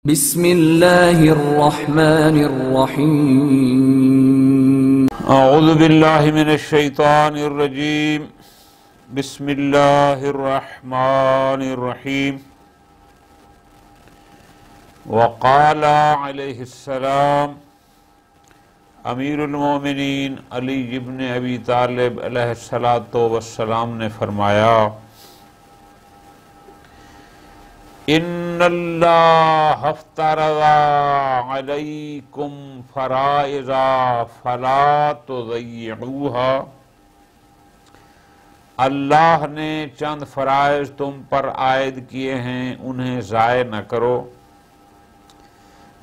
بسم اللہ الرحمن الرحیم اعوذ باللہ من الشیطان الرجیم بسم اللہ الرحمن الرحیم وقال علیہ السلام امیر المومنین علی ابن ابی طالب علیہ السلام نے فرمایا ان اللہ افترض علیکم فرائض فلا تضیعوها، اللہ نے چند فرائض تم پر عائد کیے ہیں انہیں ضائع نہ کرو۔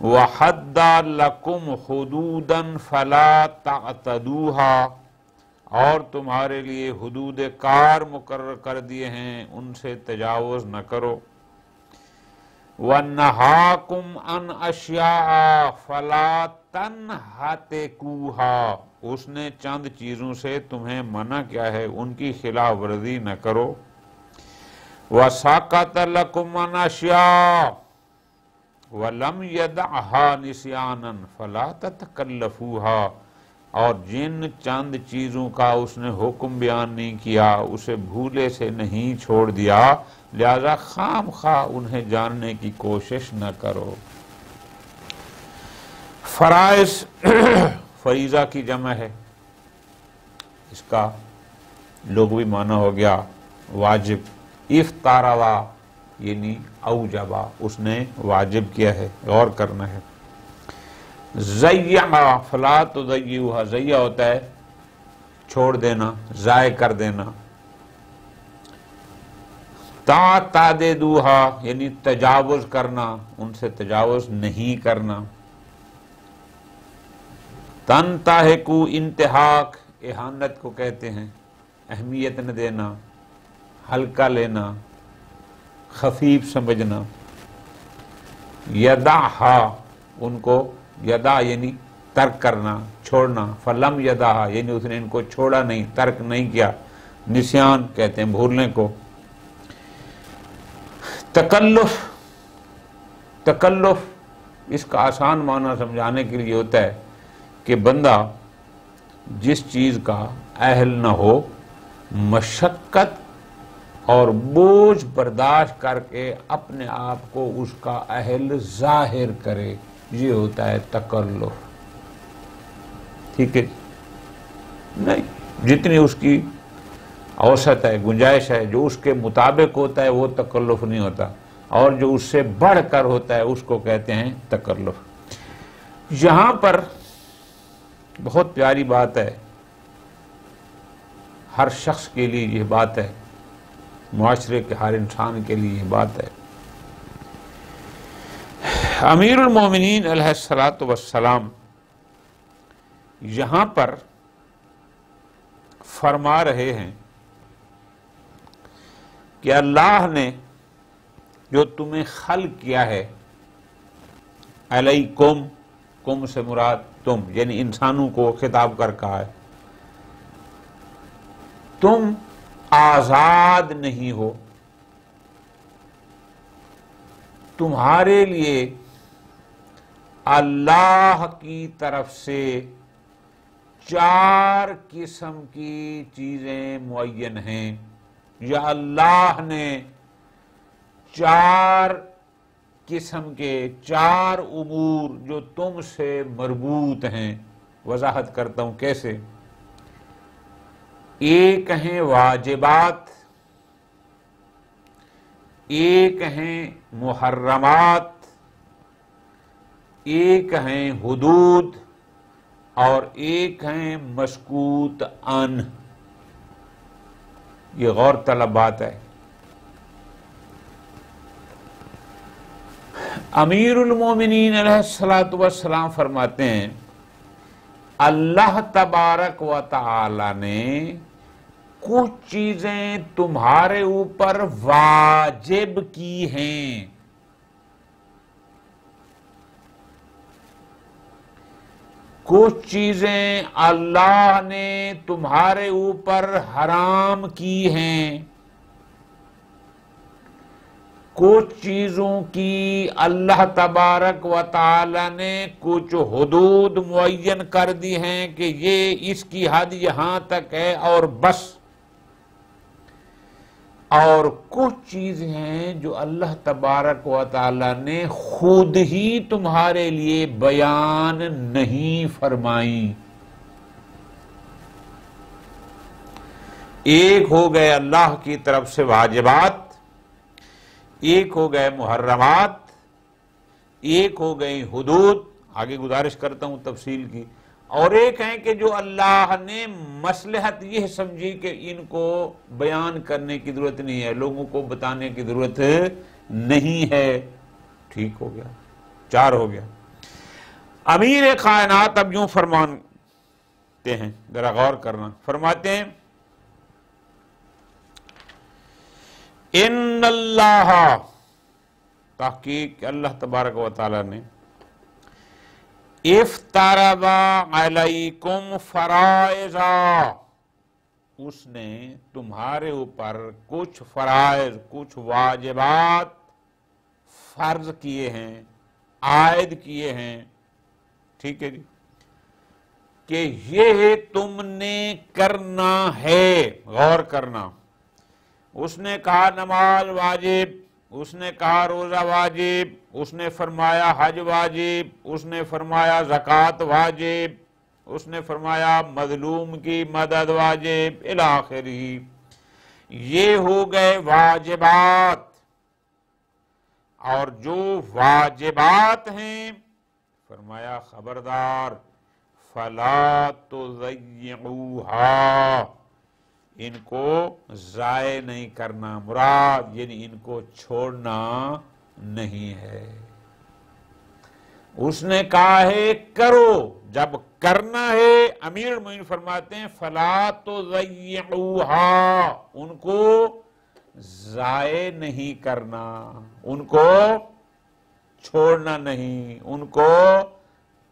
وحد لکم حدودا فلا تعتدوها، اور تمہارے لیے حدود کار مقرر کر دیے ہیں ان سے تجاوز نہ کرو۔ وَنَّهَاكُمْ عَنْ أَشْيَاءَ فَلَا تَنْهَتِكُوهَا، اس نے چند چیزوں سے تمہیں منع کیا ہے ان کی خلاف ورزی نہ کرو۔ وَسَقَطَ لَكُمْ عَنْ أَشْيَاءَ وَلَمْ يَدَعْهَا نِسْيَانًا فَلَا تَتَكَلَّفُوهَا، اور جن چند چیزوں کا اس نے حکم بیان نہیں کیا اسے بھولے سے نہیں چھوڑ دیا، لہذا خام خواہ انہیں جاننے کی کوشش نہ کرو۔ فرائض فریضہ کی جمع ہے، اس کا لغوی معنی ہو گیا واجب۔ افترض یعنی اوجبا، اس نے واجب کیا ہے، غور کرنا ہے۔ ضیع فلا تضیعوها، ضیع ہوتا ہے چھوڑ دینا، ضائع کر دینا۔ تعتدوها یعنی تجاوز کرنا، ان سے تجاوز نہیں کرنا۔ تنتہکو انتہاک، اہانت کو کہتے ہیں، اہمیت نہ دینا، ہلکا لینا، خفیف سمجھنا۔ یدعها، ان کو یدا یعنی ترک کرنا، چھوڑنا۔ فلم یدعها یعنی اس نے ان کو چھوڑا نہیں، ترک نہیں کیا۔ نسیان کہتے ہیں بھولنے کو۔ تکلف اس کا آسان معنی سمجھانے کے لیے ہوتا ہے کہ بندہ جس چیز کا اہل نہ ہو، مشقت اور بوجھ برداشت کر کے اپنے آپ کو اس کا اہل ظاہر کرے، یہ ہوتا ہے تکلف۔ ٹھیک ہے، نہیں جتنی اس کی اوسط ہے، گنجائش ہے، جو اس کے مطابق ہوتا ہے وہ تکلف نہیں ہوتا، اور جو اس سے بڑھ کر ہوتا ہے اس کو کہتے ہیں تکلف۔ یہاں پر بہت پیاری بات ہے، ہر شخص کے لیے یہ بات ہے، معاشرے کے ہر انسان کے لیے یہ بات ہے۔ امیر المومنین علیہ السلام یہاں پر فرما رہے ہیں کہ اللہ نے جو تمہیں خلق کیا ہے، علیکم، کم سے مراد تم یعنی انسانوں کو خطاب کر کہا ہے، تم آزاد نہیں ہو، تمہارے لیے اللہ کی طرف سے 4 قسم کی چیزیں معین ہیں، یا اللہ نے 4 قسم کے 4 امور جو تم سے مربوط ہیں۔ وضاحت کرتا ہوں کیسے۔ ایک ہیں واجبات، ایک ہیں محرمات، ایک ہیں حدود، اور ایک ہیں مسکوت عن۔ یہ غور طلب بات ہے۔ امیر المومنین علیہ السلام فرماتے ہیں اللہ تبارک و تعالی نے کچھ چیزیں تمہارے اوپر واجب کی ہیں، کچھ چیزیں اللہ نے تمہارے اوپر حرام کی ہیں، کچھ چیزوں کی اللہ تبارک و تعالی نے کچھ حدود معین کر دی ہیں کہ یہ اس کی حد یہاں تک ہے اور بس، اور کچھ چیزیں ہیں جو اللہ تبارک و تعالی نے خود ہی تمہارے لیے بیان نہیں فرمائی۔ ایک ہو گئے اللہ کی طرف سے واجبات، ایک ہو گئے محرمات، ایک ہو گئی حدود، آگے گزارش کرتا ہوں تفصیل کی، اور ایک ہیں کہ جو اللہ نے مصلحت یہ سمجھی کہ ان کو بیان کرنے کی ضرورت نہیں ہے، لوگوں کو بتانے کی ضرورت نہیں ہے۔ ٹھیک ہو گیا، 4 ہو گیا۔ امیر کائنات اب یوں فرماتے ہیں، ذرا غور کرنا، فرماتے ہیں ان اللہ، تحقیق اللہ تبارک و تعالی نے افترض علیکم فرائض، اس نے تمہارے اوپر کچھ فرائض، کچھ واجبات فرض کیے ہیں، عائد کیے ہیں، ٹھیک ہے جی، کہ یہ تم نے کرنا ہے۔ غور کرنا، اس نے کہا نماز واجب، اس نے کہا روزہ واجب، اس نے فرمایا حج واجب، اس نے فرمایا زکوٰۃ واجب، اس نے فرمایا مظلوم کی مدد واجب الی آخرہ۔ یہ ہو گئے واجبات، اور جو واجبات ہیں فرمایا خبردار فلا تضیعوها، ان کو ضائع نہیں کرنا، مراد یعنی ان کو چھوڑنا نہیں ہے۔ اس نے کہا ہے کرو، جب کرنا ہے امیر المومنین فرماتے ہیں فلا تضیعوها، ان کو ضائع نہیں کرنا، ان کو چھوڑنا نہیں، ان کو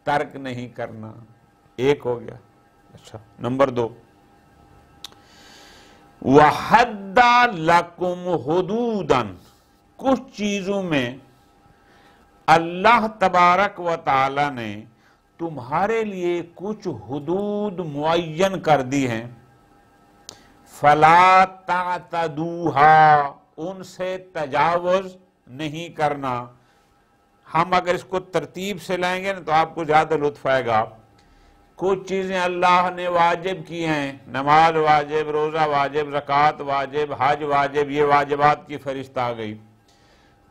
ترک نہیں کرنا۔ ایک ہو گیا۔ اچھا، نمبر 2، وَحَدَّ لَكُمْ حُدُودًا، کچھ چیزوں میں اللہ تبارک و تعالی نے تمہارے لیے کچھ حدود معین کر دی ہیں، فَلَا تَعْتَدُوهَا، ان سے تجاوز نہیں کرنا۔ ہم اگر اس کو ترتیب سے لائیں گے نا تو آپ کو زیادہ لطف آئے گا۔ کچھ چیزیں اللہ نے واجب کی ہیں، نماز واجب، روزہ واجب، زکوٰۃ واجب، حج واجب، یہ واجبات کی فہرست آ گئی۔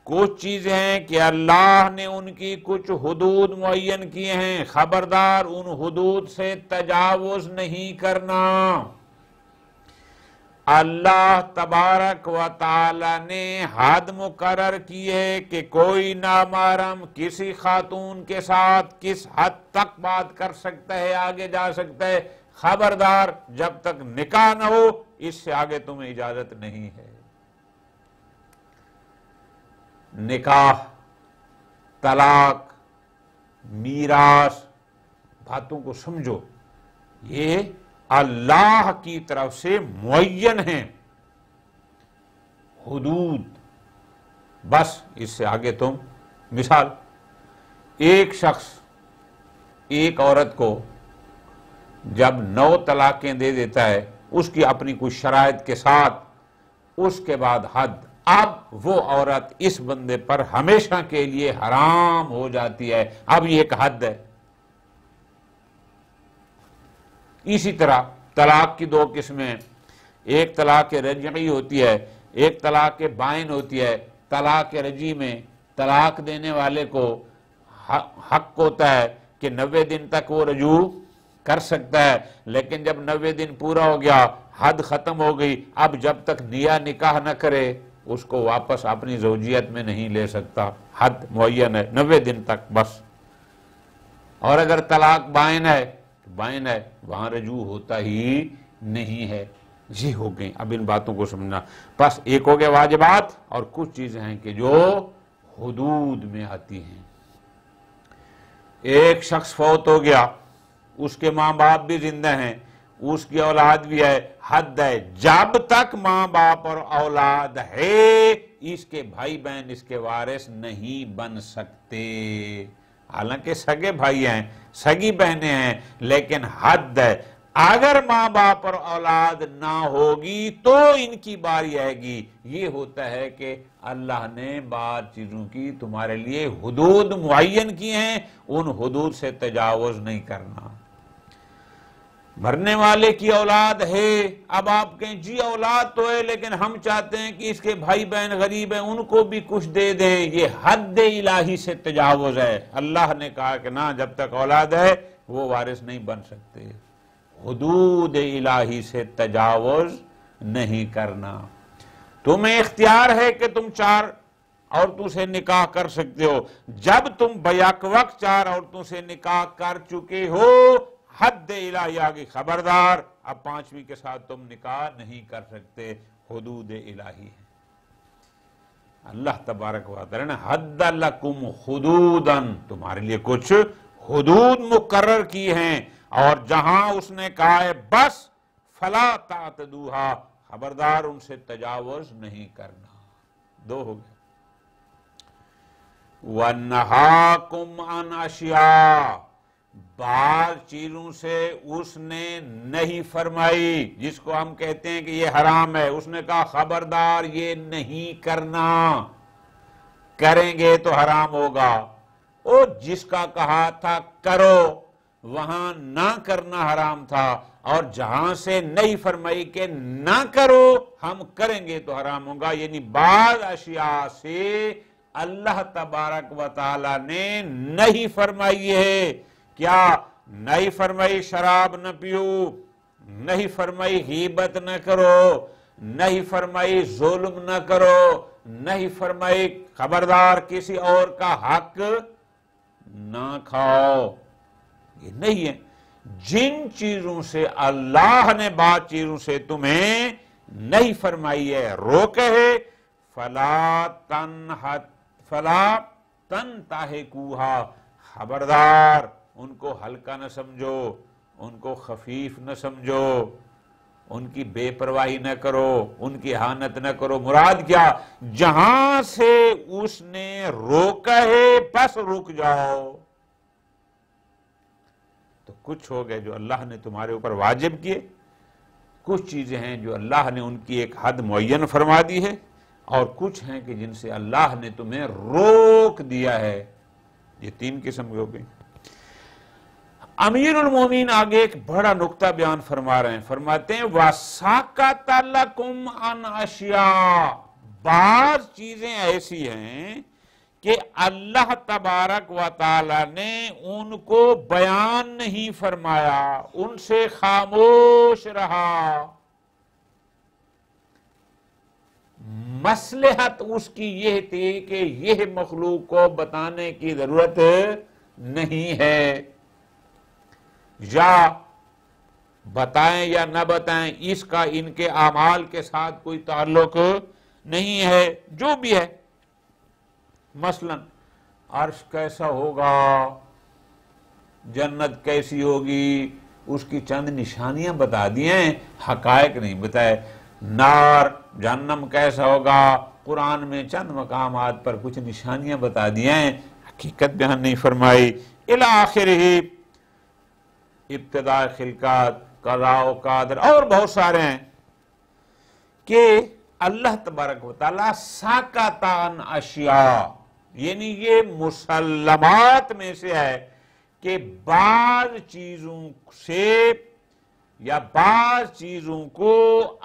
کچھ چیزیں ہیں کہ اللہ نے ان کی کچھ حدود معین کیے ہیں، خبردار ان حدود سے تجاوز نہیں کرنا۔ اللہ تبارک و تعالی نے حد مقرر کی ہے کہ کوئی نامحرم کسی خاتون کے ساتھ کس حد تک بات کر سکتا ہے، آگے جا سکتا ہے، خبردار جب تک نکاح نہ ہو اس سے آگے تمہیں اجازت نہیں ہے۔ نکاح، طلاق، میراث، باتوں کو سمجھو، یہ اللہ کی طرف سے معین ہیں حدود، بس اس سے آگے تم، مثال ایک شخص ایک عورت کو جب 9 طلاقیں دے دیتا ہے، اس کی اپنی کچھ شرائط کے ساتھ، اس کے بعد حد، اب وہ عورت اس بندے پر ہمیشہ کے لیے حرام ہو جاتی ہے، اب یہ ایک حد ہے۔ اسی طرح طلاق کی 2 قسمیں، ایک طلاق رجعی ہوتی ہے، ایک طلاق بائن ہوتی ہے۔ طلاق رجعی میں طلاق دینے والے کو حق ہوتا ہے کہ 90 دن تک وہ رجوع کر سکتا ہے، لیکن جب 90 دن پورا ہو گیا، حد ختم ہو گئی، اب جب تک نیا نکاح نہ کرے اس کو واپس اپنی زوجیت میں نہیں لے سکتا، حد معین ہے 90 دن تک بس۔ اور اگر طلاق بائن ہے، بائن ہے وہاں رجوع ہوتا ہی نہیں ہے۔ یہ ہو گئی، اب ان باتوں کو سمجھنا۔ بس ایک ہو گئے واجبات، اور کچھ چیزیں ہیں کہ جو حدود میں آتی ہیں۔ ایک شخص فوت ہو گیا، اس کے ماں باپ بھی زندہ ہیں، اس کی اولاد بھی ہے، حد ہے جب تک ماں باپ اور اولاد ہے اس کے بھائی بہن اس کے وارث نہیں بن سکتے، حالانکہ سگے بھائی ہیں سگی بہنیں ہیں، لیکن حد ہے اگر ماں باپ اور اولاد نہ ہوگی تو ان کی باری آئے گی۔ یہ ہوتا ہے کہ اللہ نے بعض چیزوں کی تمہارے لیے حدود معین کی ہیں، ان حدود سے تجاوز نہیں کرنا۔ مرنے والے کی اولاد ہے، اب آپ کہیں جی اولاد تو ہے لیکن ہم چاہتے ہیں کہ اس کے بھائی بہن غریب ہیں ان کو بھی کچھ دے دیں، یہ حد الہی سے تجاوز ہے۔ اللہ نے کہا کہ نہ، جب تک اولاد ہے وہ وارث نہیں بن سکتے، حدود الہی سے تجاوز نہیں کرنا۔ تمہیں اختیار ہے کہ تم 4 عورتوں سے نکاح کر سکتے ہو، جب تم بیک وقت 4 عورتوں سے نکاح کر چکے ہو حد الہی آگے خبردار، اب 5ویں کے ساتھ تم نکاح نہیں کر سکتے، حدود الہی ہے۔ اللہ تبارک و تعالی نے حد لکم حدودن، تمہارے لیے کچھ حدود مقرر کی ہیں، اور جہاں اس نے کہا ہے بس فلا تعتدوها، خبردار ان سے تجاوز نہیں کرنا۔ 2 ہو گئے۔ وَنَّهَاكُمْ عَنْ أَشْيَاءَ، بعض چیزوں سے اس نے نہیں فرمائی، جس کو ہم کہتے ہیں کہ یہ حرام ہے، اس نے کہا خبردار یہ نہیں کرنا، کریں گے تو حرام ہوگا۔ اور جس کا کہا تھا کرو وہاں نہ کرنا حرام تھا، اور جہاں سے نہیں فرمائی کہ نہ کرو ہم کریں گے تو حرام ہوگا، یعنی بعض اشیاء سے اللہ تبارک و تعالی نے نہیں فرمائی ہے۔ کیا نہیں فرمائی شراب نہ پیو، نہیں فرمائی غیبت نہ کرو، نہیں فرمائی ظلم نہ کرو، نہیں فرمائی خبردار کسی اور کا حق نہ کھاؤ، یہ نہیں ہے۔ جن چیزوں سے اللہ نے بعض چیزوں سے تمہیں نہیں فرمائی ہے، روکے ہے، فلا تنتہکوہا، خبردار ان کو ہلکا نہ سمجھو، ان کو خفیف نہ سمجھو، ان کی بے پرواہی نہ کرو، ان کی اہانت نہ کرو۔ مراد کیا؟ جہاں سے اس نے روکا ہے بس رک جاؤ۔ تو کچھ ہو گئے جو اللہ نے تمہارے اوپر واجب کیے، کچھ چیزیں ہیں جو اللہ نے ان کی ایک حد معین فرما دی ہے، اور کچھ ہیں کہ جن سے اللہ نے تمہیں روک دیا ہے۔ یہ 3 قسم ہو گئی۔ امیر المومنین آگے ایک بڑا نقطہ بیان فرما رہے ہیں، فرماتے ہیں وَسَاقَتَ لَكُمْ عَنْ أَشْيَاءَ، بعض چیزیں ایسی ہیں کہ اللہ تبارک و تعالی نے ان کو بیان نہیں فرمایا، ان سے خاموش رہا۔ مصلحت اس کی یہ تھی کہ یہ مخلوق کو بتانے کی ضرورت نہیں ہے، یا بتائیں یا نہ بتائیں اس کا ان کے اعمال کے ساتھ کوئی تعلق نہیں ہے، جو بھی ہے۔ مثلا عرش کیسا ہوگا، جنت کیسی ہوگی، اس کی چند نشانیاں بتا دی ہیں، حقائق نہیں بتائے۔ نار جہنم کیسا ہوگا، قرآن میں چند مقامات پر کچھ نشانیاں بتا دی ہیں، حقیقت بیان نہیں فرمائی۔ الی آخرہ، ابتداء خلقات، قضاء و قدر، اور بہت سارے ہیں کہ اللہ تبارک و تعالی ساکت عن اشیاء، یعنی یہ مسلمات میں سے ہے کہ بعض چیزوں سے یا بعض چیزوں کو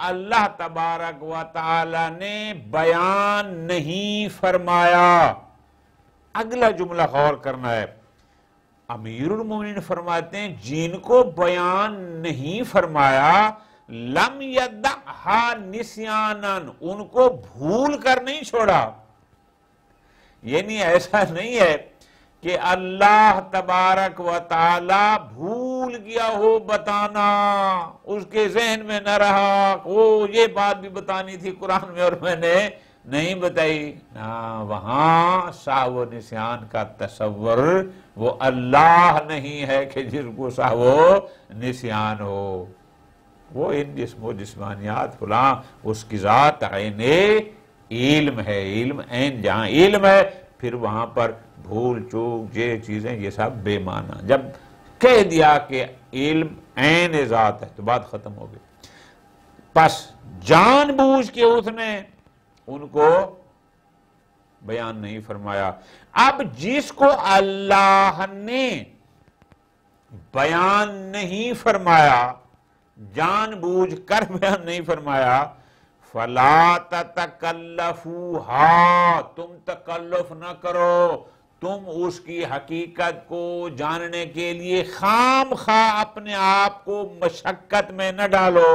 اللہ تبارک و تعالی نے بیان نہیں فرمایا۔ اگلا جملہ غور کرنا ہے، امیر المومنین فرماتے ہیں جن کو بیان نہیں فرمایا، لم یدعھا نسیانا، ان کو بھول کر نہیں چھوڑا۔ یعنی ایسا نہیں ہے کہ اللہ تبارک و تعالی بھول گیا ہو بتانا، اس کے ذہن میں نہ رہا، وہ یہ بات بھی بتانی تھی قرآن میں اور میں نے نہیں بتائی۔ وہاں سہو و نسیان کا تصور وہ اللہ نہیں ہے کہ جس کو سہو و نسیان ہو۔ وہ ان جسم و جسمانیات فلاں اس کی ذات عین علم ہے، علم عین جہاں علم ہے پھر وہاں پر بھول چوک یہ چیزیں یہ سب بے معنی. جب کہہ دیا کہ علم عین ذات ہے تو بات ختم ہو گئی. پس جان بوجھ کے اس نے ان کو بیان نہیں فرمایا. اب جس کو اللہ نے بیان نہیں فرمایا، جان بوجھ کر بیان نہیں فرمایا، فَلَا تَتَكَلَّفُوهَا، تم تکلف نہ کرو، تم اس کی حقیقت کو جاننے کے لیے خام خواہ اپنے آپ کو مشقت میں نہ ڈالو.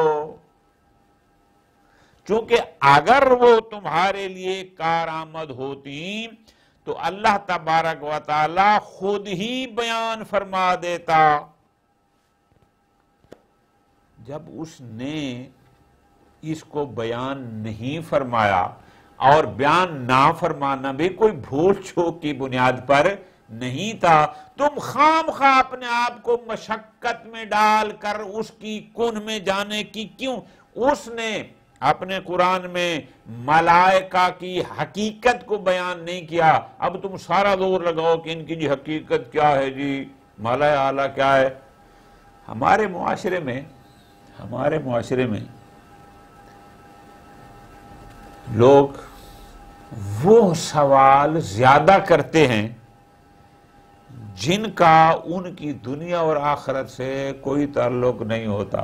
چونکہ اگر وہ تمہارے لیے کارآمد ہوتی تو اللہ تبارک و تعالی خود ہی بیان فرما دیتا. جب اس نے اس کو بیان نہیں فرمایا، اور بیان نہ فرمانا بھی کوئی بھول چوک کی بنیاد پر نہیں تھا، تم خام خواہ اپنے آپ کو مشقت میں ڈال کر اس کی کن میں جانے کی کیوں؟ اس نے اپنے قرآن میں ملائکہ کی حقیقت کو بیان نہیں کیا. اب تم سارا زور لگاؤ کہ ان کی جی حقیقت کیا ہے، جی ملائے اعلیٰ کیا ہے. ہمارے معاشرے میں لوگ وہ سوال زیادہ کرتے ہیں جن کا ان کی دنیا اور آخرت سے کوئی تعلق نہیں ہوتا.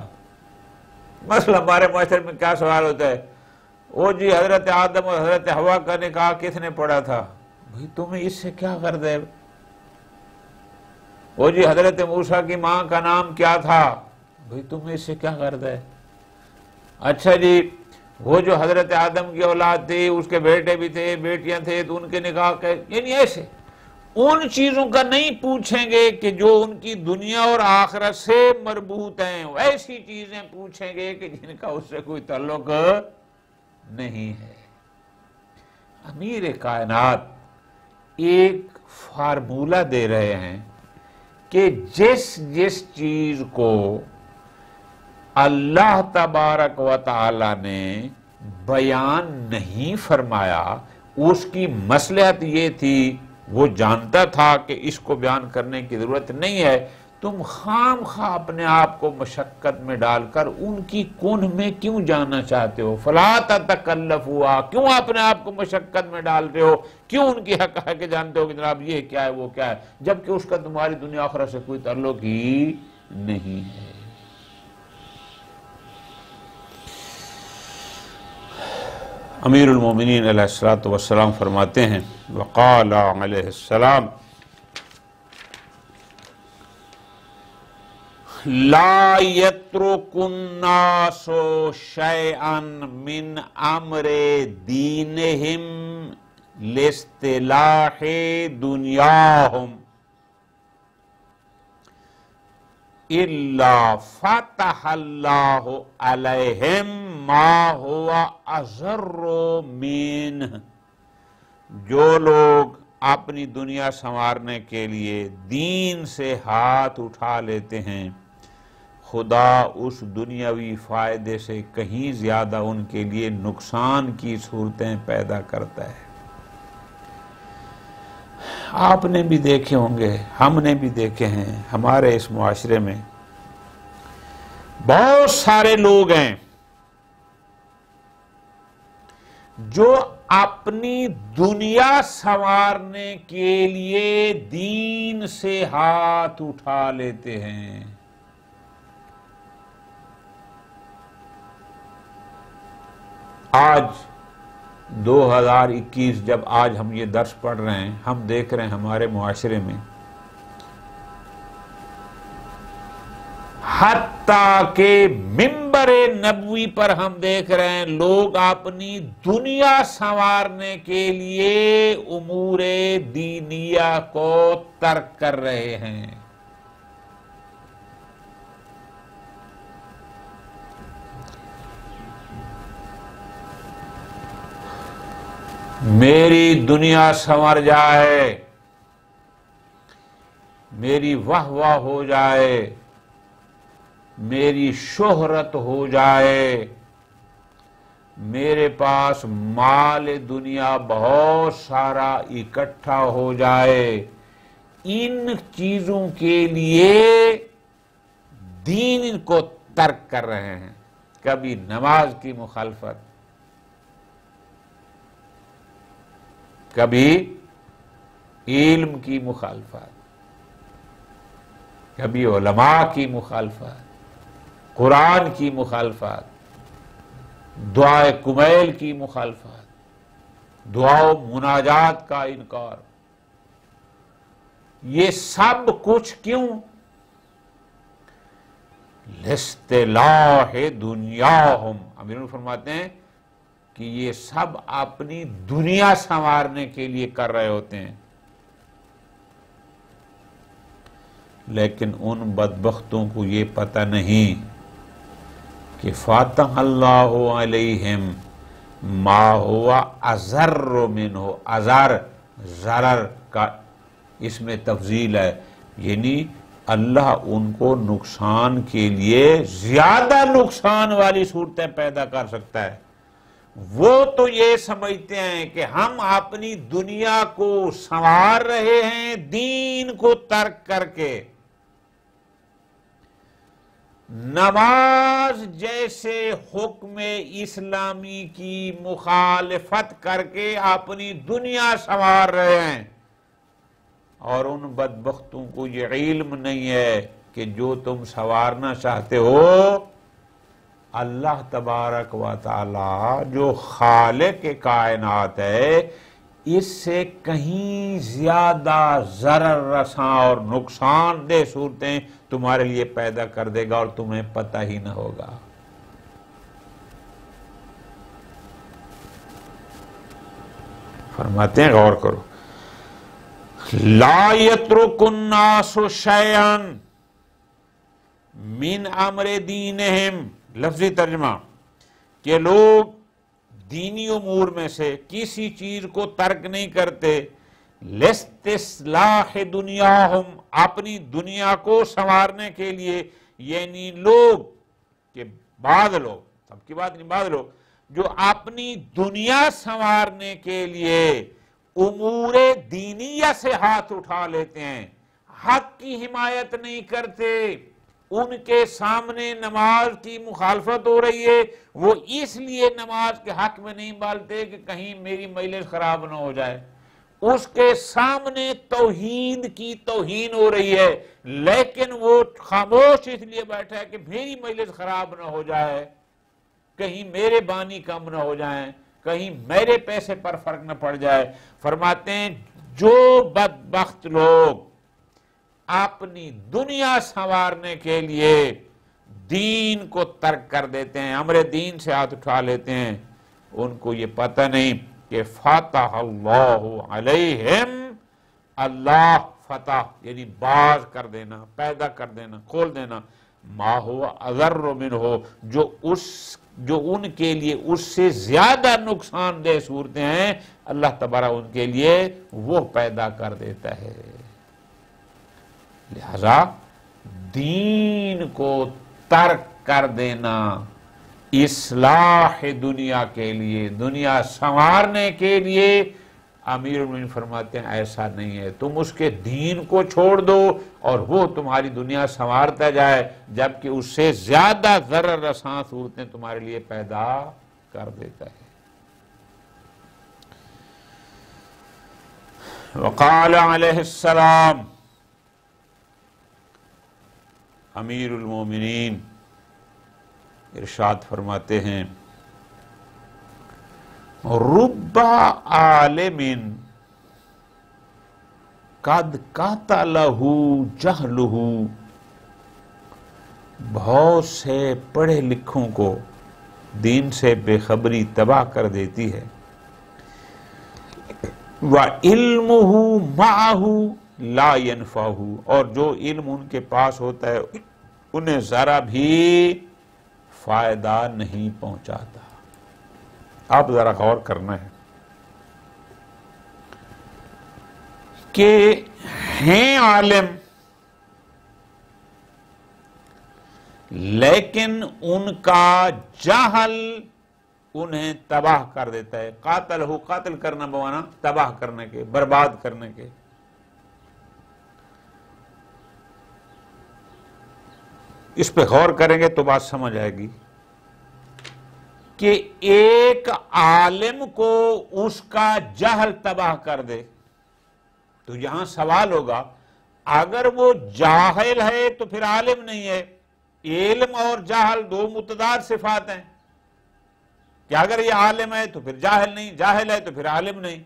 مثلا ہمارے معاشرے میں کیا سوال ہوتا ہے، او جی حضرت آدم اور حضرت حوا کا نکاح کس نے پڑھا تھا؟ بھئی تمہیں اس سے کیا غرض ہے؟ او جی حضرت موسیٰ کی ماں کا نام کیا تھا؟ بھئی تمہیں اس سے کیا غرض ہے؟ اچھا جی وہ جو حضرت آدم کی اولاد تھی اس کے بیٹے بھی تھے بیٹیاں تھے تو ان کے نکاح کے، یعنی ایسے ان چیزوں کا نہیں پوچھیں گے کہ جو ان کی دنیا اور آخرت سے مربوط ہیں، ایسی چیزیں پوچھیں گے کہ جن کا اس سے کوئی تعلق نہیں ہے. امیر کائنات ایک فارمولہ دے رہے ہیں کہ جس چیز کو اللہ تبارک و تعالی نے بیان نہیں فرمایا، اس کی مصلحت یہ تھی، وہ جانتا تھا کہ اس کو بیان کرنے کی ضرورت نہیں ہے، تم خام خواہ اپنے آپ کو مشقت میں ڈال کر ان کی کن میں کیوں جانا چاہتے ہو؟ فَلَا تَتَكَلَّفُوهَا، کیوں اپنے آپ کو مشقت میں ڈالتے ہو؟ کیوں ان کی حقائق جانتے ہو کہ جناب یہ کیا ہے وہ کیا ہے، جبکہ اس کا تمہاری دنیا آخرت سے کوئی تعلق ہی نہیں ہے. امیر المومنین علیہ السلام فرماتے ہیں، وقال علیہ السلام لا يترك الناس شيئا من امر دینہم لاصطلاح دنیاہم الا فتح اللہ علیہم ما ہوا اضر منہ. جو لوگ اپنی دنیا سنوارنے کے لیے دین سے ہاتھ اٹھا لیتے ہیں، خدا اس دنیاوی فائدے سے کہیں زیادہ ان کے لیے نقصان کی صورتیں پیدا کرتا ہے. آپ نے بھی دیکھے ہوں گے، ہم نے بھی دیکھے ہیں، ہمارے اس معاشرے میں بہت سارے لوگ ہیں جو اپنی دنیا سنوارنے کے لیے دین سے ہاتھ اٹھا لیتے ہیں. آج 2021 جب آج ہم یہ درس پڑھ رہے ہیں، ہم دیکھ رہے ہیں ہمارے معاشرے میں حتیٰ کہ منبر نبوی پر ہم دیکھ رہے ہیں لوگ اپنی دنیا سنوارنے کے لیے امور دینیہ کو ترک کر رہے ہیں. میری دنیا سنور جائے، میری واہ واہ ہو جائے، میری شہرت ہو جائے، میرے پاس مال دنیا بہت سارا اکٹھا ہو جائے، ان چیزوں کے لیے دین کو ترک کر رہے ہیں۔ کبھی نماز کی مخالفت، کبھی علم کی مخالفت، کبھی علماء کی مخالفت، قرآن کی مخالفت، دعائے کمیل کی مخالفت، دعا و مناجات کا انکار۔ یہ سب کچھ کیوں؟ لاصطلاح دنیاہم، امیر فرماتے ہیں کہ یہ سب اپنی دنیا سنوارنے کے لیے کر رہے ہوتے ہیں، لیکن ان بدبختوں کو یہ پتہ نہیں کہ فاتح اللہ علیہم ما ہوا اضر منہ، اضر ضرر کا اس میں تفضیل ہے، یعنی اللہ ان کو نقصان کے لیے زیادہ نقصان والی صورتیں پیدا کر سکتا ہے۔ وہ تو یہ سمجھتے ہیں کہ ہم اپنی دنیا کو سنوار رہے ہیں دین کو ترک کر کے، نماز جیسے حکم اسلامی کی مخالفت کر کے اپنی دنیا سنوار رہے ہیں، اور ان بدبختوں کو یہ علم نہیں ہے کہ جو تم سنوارنا چاہتے ہو اللہ تبارک و تعالی جو خالق کائنات ہے اس سے کہیں زیادہ ضرر رساں اور نقصان دہ صورتیں تمہارے لیے پیدا کر دے گا اور تمہیں پتہ ہی نہ ہوگا۔ فرماتے ہیں غور کرو، لا یترک الناس شیئا من امر دینہم، لفظی ترجمہ کہ لوگ دینی امور میں سے کسی چیز کو ترک نہیں کرتے، لاستصلاح دنیاہم، اپنی دنیا کو سنوارنے کے لیے، یعنی لوگ کہ بعض لوگ، سب کی بات نہیں، بعض لوگ جو اپنی دنیا سنوارنے کے لیے امور دینیہ سے ہاتھ اٹھا لیتے ہیں، حق کی حمایت نہیں کرتے، ان کے سامنے نماز کی مخالفت ہو رہی ہے، وہ اس لیے نماز کے حق میں نہیں بالتے کہ کہیں میری مجلس خراب نہ ہو جائے، اس کے سامنے توحید کی توہین ہو رہی ہے لیکن وہ خاموش اس لیے بیٹھا ہے کہ میری مجلس خراب نہ ہو جائے، کہیں میرے بانی کم نہ ہو جائیں، کہیں میرے پیسے پر فرق نہ پڑ جائے۔ فرماتے ہیں جو بدبخت لوگ اپنی دنیا سنوارنے کے لیے دین کو ترک کر دیتے ہیں، امر دین سے ہاتھ اٹھا لیتے ہیں، ان کو یہ پتہ نہیں کہ فتح اللہ علیہم، اللہ فتح یعنی باز کر دینا، پیدا کر دینا، کھول دینا، ما ہوا اضر منہ، جو ان کے لیے اس سے زیادہ نقصان دہ صورتیں ہیں اللہ تبارک ان کے لیے وہ پیدا کر دیتا ہے۔ لہذا دین کو ترک کر دینا اصلاح دنیا کے لیے، دنیا سنوارنے کے لیے، امیر المومنین فرماتے ہیں ایسا نہیں ہے، تم اس کے دین کو چھوڑ دو اور وہ تمہاری دنیا سنوارتا جائے جبکہ اس سے زیادہ ضرر رساں صورتیں تمہارے لیے پیدا کر دیتا ہے۔ وقال علیہ السلام، امیر المومنین ارشاد فرماتے ہیں، رب عالم قد قتلہ جہلہ، بہت سے پڑھے لکھوں کو دین سے بے خبری تباہ کر دیتی ہے، وَعِلْمُهُ مَعَهُ لَا يَنْفَعُهُ، اور جو علم ان کے پاس ہوتا ہے انہیں ذرا بھی فائدہ نہیں پہنچاتا۔ آپ ذرا غور کرنا ہے کہ ہیں عالم لیکن ان کا جہل انہیں تباہ کر دیتا ہے. قاتل ہو، قاتل کرنا بمانا تباہ کرنے کے، برباد کرنے کے. اس پہ غور کریں گے تو بات سمجھ آئے گی کہ ایک عالم کو اس کا جہل تباہ کر دے. تو یہاں سوال ہوگا، اگر وہ جاہل ہے تو پھر عالم نہیں ہے. علم اور جہل دو متضاد صفات ہیں کہ اگر یہ عالم ہے تو پھر جاہل نہیں، جاہل ہے تو پھر عالم نہیں.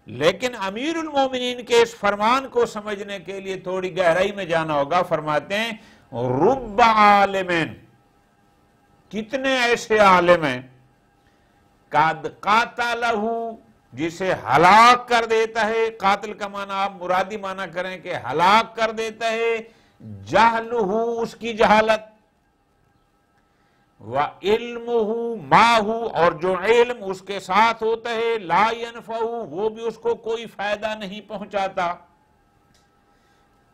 لیکن امیر المومنین کے اس فرمان کو سمجھنے کے لیے تھوڑی گہرائی میں جانا ہوگا. فرماتے ہیں رب عالمین، کتنے ایسے عالم ہیں قد قاتلہ، جسے ہلاک کر دیتا ہے. قاتل کا معنی آپ مرادی معنی کریں کہ ہلاک کر دیتا ہے جہلہ، اس کی جہالت، وَعِلْمُهُ مَاهُ، اور جو علم اس کے ساتھ ہوتا ہے لا ينفعه، وہ بھی اس کو کوئی فائدہ نہیں پہنچاتا.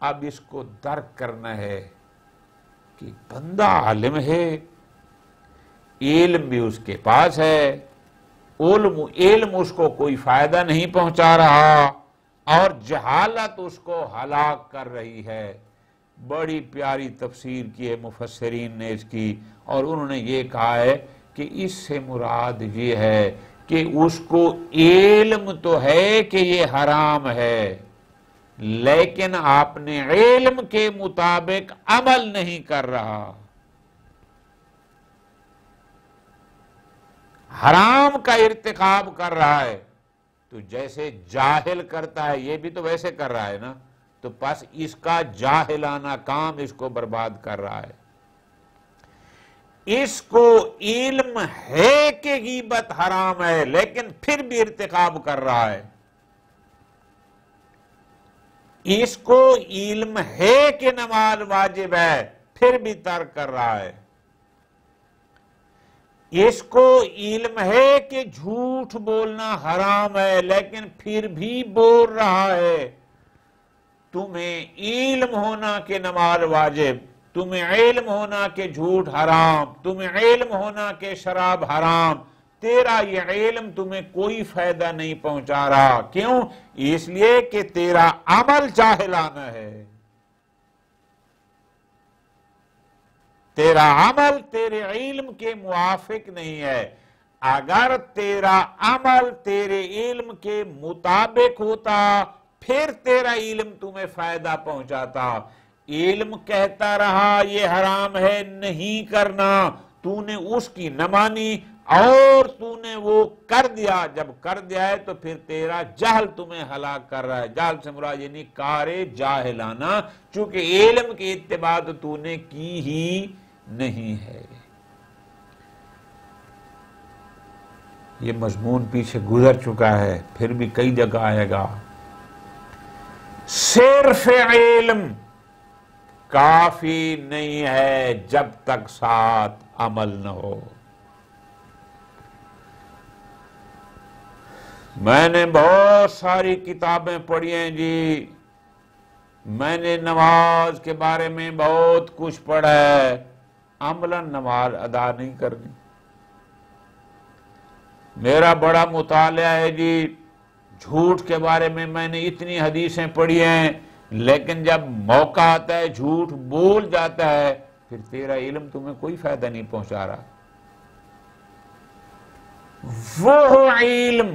اب اس کو درک کرنا ہے کہ بندہ عالم ہے، علم بھی اس کے پاس ہے، علم اس کو کوئی فائدہ نہیں پہنچا رہا، اور جہالت اس کو ہلاک کر رہی ہے. بڑی پیاری تفسیر کی ہے مفسرین نے اس کی، اور انہوں نے یہ کہا ہے کہ اس سے مراد یہ ہے کہ اس کو علم تو ہے کہ یہ حرام ہے، لیکن آپ نے علم کے مطابق عمل نہیں کر رہا. حرام کا ارتکاب کر رہا ہے تو جیسے جاہل کرتا ہے یہ بھی تو ویسے کر رہا ہے نا. تو پس اس کا جاہلانہ کام اس کو برباد کر رہا ہے. اس کو علم ہے کہ غیبت حرام ہے لیکن پھر بھی ارتکاب کر رہا ہے. اس کو علم ہے کہ نماز واجب ہے پھر بھی ترک کر رہا ہے. اس کو علم ہے کہ جھوٹ بولنا حرام ہے لیکن پھر بھی بول رہا ہے. تمہیں علم ہونا کہ نماز واجب، تمہیں علم ہونا کہ جھوٹ حرام، تمہیں علم ہونا کہ شراب حرام، تیرا یہ علم تمہیں کوئی فائدہ نہیں پہنچا رہا. کیوں؟ اس لیے کہ تیرا عمل جاہلانہ ہے. تیرا عمل تیرے علم کے موافق نہیں ہے. اگر تیرا عمل تیرے علم کے مطابق ہوتا پھر تیرا علم تمہیں فائدہ پہنچاتا. علم کہتا رہا یہ حرام ہے نہیں کرنا، تو نے اس کی نہ مانی اور تو نے وہ کر دیا. جب کر دیا ہے تو پھر تیرا جہل تمہیں ہلاک کر رہا ہے. جہل سے مراد یعنی کار جاہلانہ، چونکہ علم کی اتباع تو نے کی ہی نہیں ہے. یہ مضمون پیچھے گزر چکا ہے، پھر بھی کئی جگہ آئے گا. صرف علم کافی نہیں ہے جب تک ساتھ عمل نہ ہو. میں نے بہت ساری کتابیں پڑھی ہیں جی، میں نے نماز کے بارے میں بہت کچھ پڑھا ہے، عملاً نماز ادا نہیں کرنی. میرا بڑا مطالعہ ہے جی، جھوٹ کے بارے میں نے اتنی حدیثیں پڑھی ہیں، لیکن جب موقع آتا ہے جھوٹ بول جاتا ہے پھر تیرا علم تمہیں کوئی فائدہ نہیں پہنچا رہا. وہ علم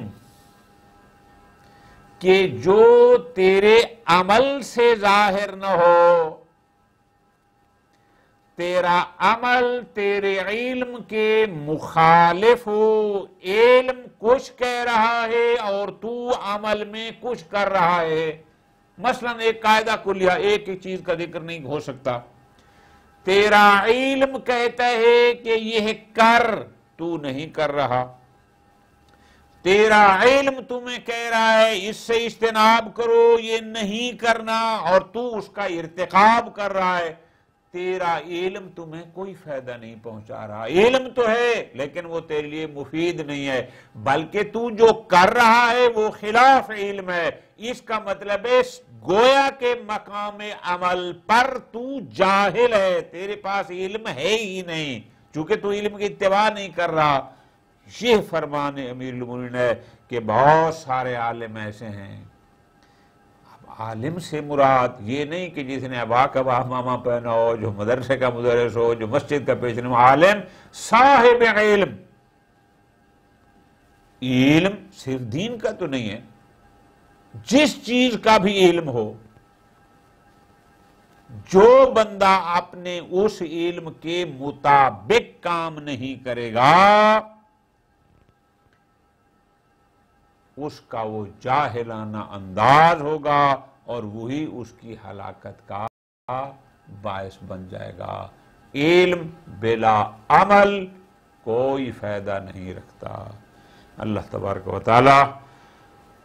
کہ جو تیرے عمل سے ظاہر نہ ہو، تیرا عمل تیرے علم کے مخالف ہو. علم کچھ کہہ رہا ہے اور تو عمل میں کچھ کر رہا ہے. مثلا ایک قاعدہ کلیہ، ایک ہی چیز کا ذکر نہیں ہو سکتا. تیرا علم کہتا ہے کہ یہ کر، تو نہیں کر رہا. تیرا علم تمہیں کہہ رہا ہے اس سے اجتناب کرو، یہ نہیں کرنا، اور تو اس کا ارتکاب کر رہا ہے. تیرا علم تمہیں کوئی فائدہ نہیں پہنچا رہا. علم تو ہے لیکن وہ تیرے لیے مفید نہیں ہے، بلکہ تو جو کر رہا ہے وہ خلاف علم ہے. اس کا مطلب ہے گویا کے مقام عمل پر تو جاہل ہے، تیرے پاس علم ہے ہی نہیں چونکہ تو علم کی اتباع نہیں کر رہا. یہ فرمان امیر المومنین ہے کہ بہت سارے عالم ایسے ہیں. عالم سے مراد یہ نہیں کہ جس نے ابا کا ماما پہنا ہو، جو مدرسے کا مدرس ہو، جو مسجد کا پیشن ہو. عالم صاحب علم. علم صرف دین کا تو نہیں ہے، جس چیز کا بھی علم ہو، جو بندہ اپنے اس علم کے مطابق کام نہیں کرے گا اس کا وہ جاہلانہ انداز ہوگا اور وہی اس کی ہلاکت کا باعث بن جائے گا. علم بلا عمل کوئی فائدہ نہیں رکھتا. اللہ تبارک و تعالی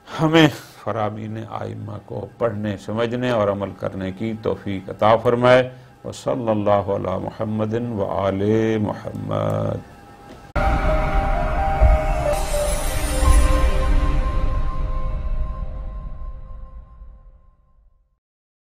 ہمیں فرامین ائمہ کو پڑھنے، سمجھنے اور عمل کرنے کی توفیق عطا فرمائے. وصلی اللہ علی محمد وآل محمد.